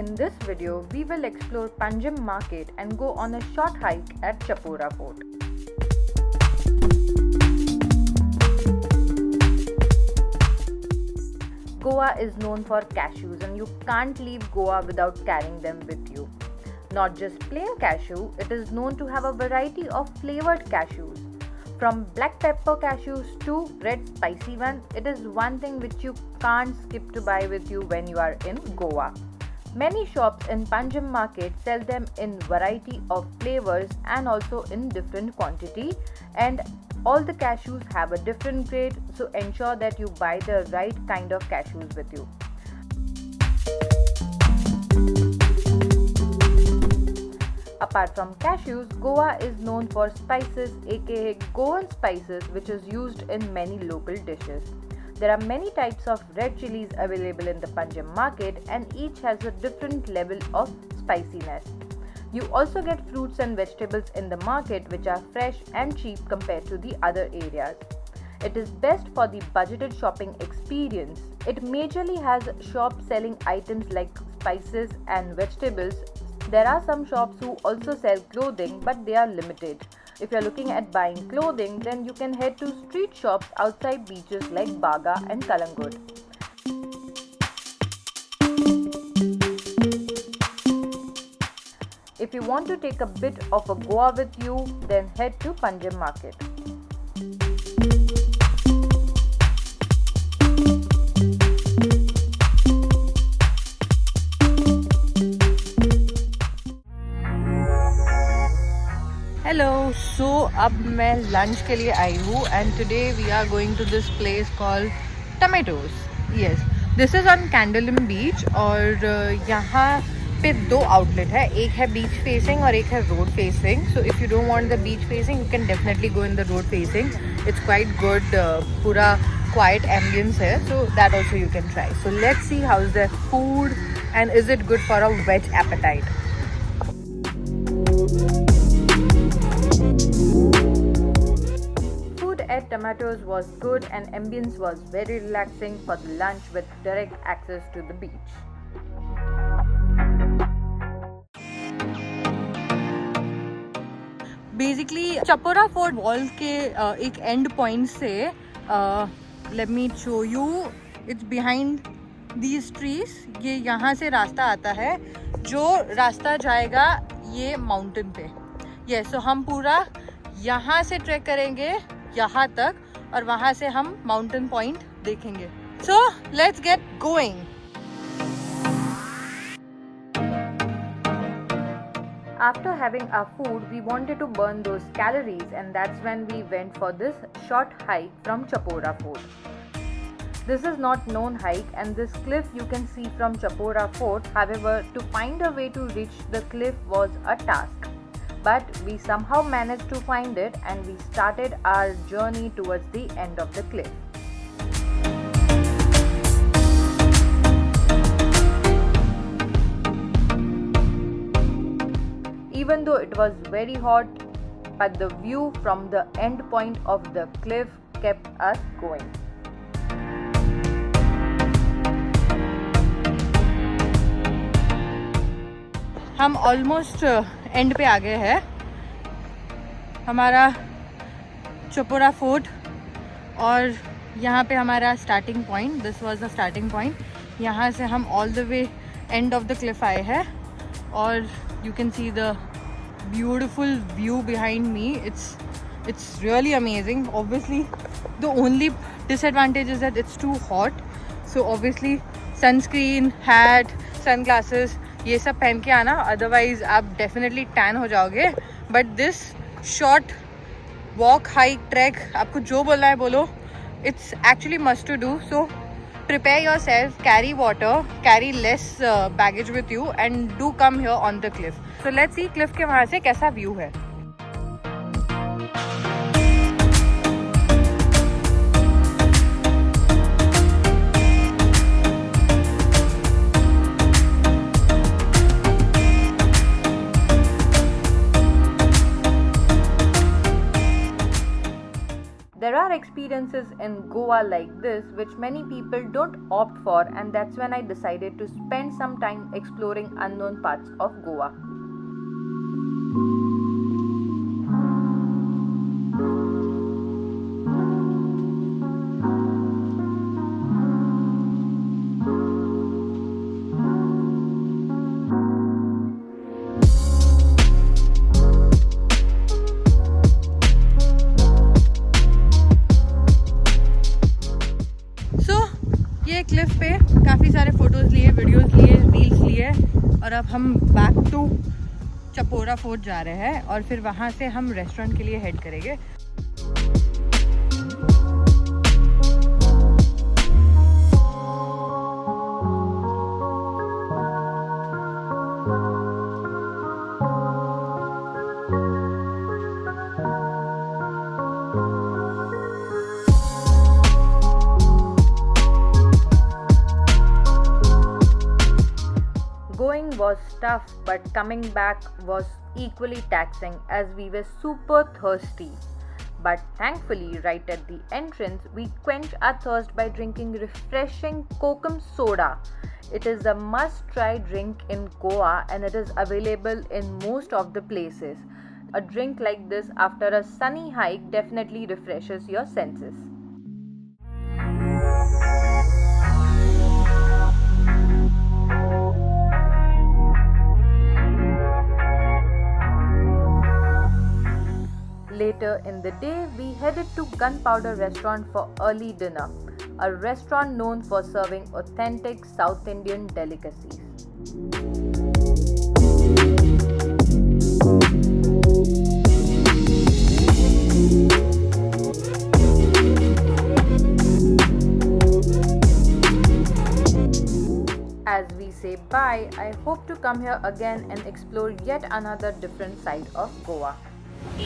In this video, we will explore Panjim Market and go on a short hike at Chapora Fort. Goa is known for cashews and you can't leave Goa without carrying them with you. Not just plain cashew, it is known to have a variety of flavored cashews. From black pepper cashews to red spicy one, it is one thing which you can't skip to buy with you when you are in Goa. Many shops in Panjim Market sell them in variety of flavors and also in different quantity, and all the cashews have a different grade, so ensure that you buy the right kind of cashews with you. Apart from cashews, Goa is known for spices, aka Goan spices, which is used in many local dishes. There are many types of red chilies available in the Panjim Market and each has a different level of spiciness. You also get fruits and vegetables in the market which are fresh and cheap compared to the other areas. It is best for the budgeted shopping experience. It majorly has shops selling items like spices and vegetables. There are some shops who also sell clothing, but they are limited. If you are looking at buying clothing, then you can head to street shops outside beaches like Baga and Kalangut. If you want to take a bit of a Goa with you, then head to Panjim Market. Hello, so अब मैं lunch के लिए आई हूँ and today we are going to this place called Tomatoes. Yes, this is on Candlelim Beach और यहाँ पे दो outlet है, एक है बीच फेसिंग और एक है road facing. So if you don't want the beach facing you can definitely go in the road facing. It's quite good, पूरा क्वाइट एम्बियंस है, so that also you can try. So let's see how is the food and is it good for a veg appetite. Food at Tomatoes was good and ambience was very relaxing for the lunch with direct access to the beach. Basically Chapora fort wall के एक and point से let me show you, it's behind these trees. ये यहाँ से रास्ता आता है, जो रास्ता जाएगा ये माउंटेन पे. ये सो हम पूरा यहाँ से ट्रैक करेंगे यहाँ तक और वहाँ से हम माउंटेन पॉइंट देखेंगे. So let's get going. After having our food, we wanted to burn those calories and that's when we went for this short hike from Chapora Fort. This is not known hike and this cliff you can see from Chapora Fort. However, to find a way to reach the cliff was a task. But we somehow managed to find it and we started our journey towards the end of the cliff. Even though it was very hot, but the view from the end point of the cliff kept us going. हम almost and पे आ गए हैं. हमारा Chapora fort और यहाँ पे हमारा starting point, this was the starting point. यहाँ से हम all the way end of the Cliff आए हैं और you can see the beautiful view behind me. It's really amazing. Obviously the only disadvantage is that it's too hot, so obviously sunscreen, hat, sunglasses ये सब पहन के आना, otherwise आप definitely tan हो जाओगे. But this short walk, hike, trek, आपको जो बोलना है बोलो, it's actually must to do. So prepare yourself, carry water, carry less baggage with you and do come here on the cliff. So let's see cliff के वहाँ से कैसा view है. There are experiences experiences in Goa like this which many people don't opt for, and that's when I decided to spend some time exploring unknown parts of Goa. Cliff पे काफ़ी सारे photos लिए, videos लिए, reels लिए और अब हम back to Chapora fort जा रहे हैं और फिर वहाँ से हम रेस्टोरेंट के लिए हेड करेंगे। Going was tough, but coming back was equally taxing as we were super thirsty. But thankfully, right at the entrance, we quenched our thirst by drinking refreshing Kokum soda. It is a must-try drink in Goa and it is available in most of the places. A drink like this after a sunny hike definitely refreshes your senses. Later in the day, we headed to Gunpowder Restaurant for early dinner, a restaurant known for serving authentic South Indian delicacies. As we say bye, I hope to come here again and explore yet another different side of Goa.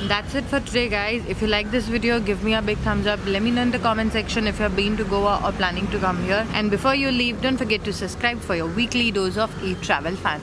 That's it for today, guys. If you like this video, give me a big thumbs up. Let me know in the comment section if you've been to Goa or planning to come here. And before you leave, don't forget to subscribe for your weekly dose of e-travel fun.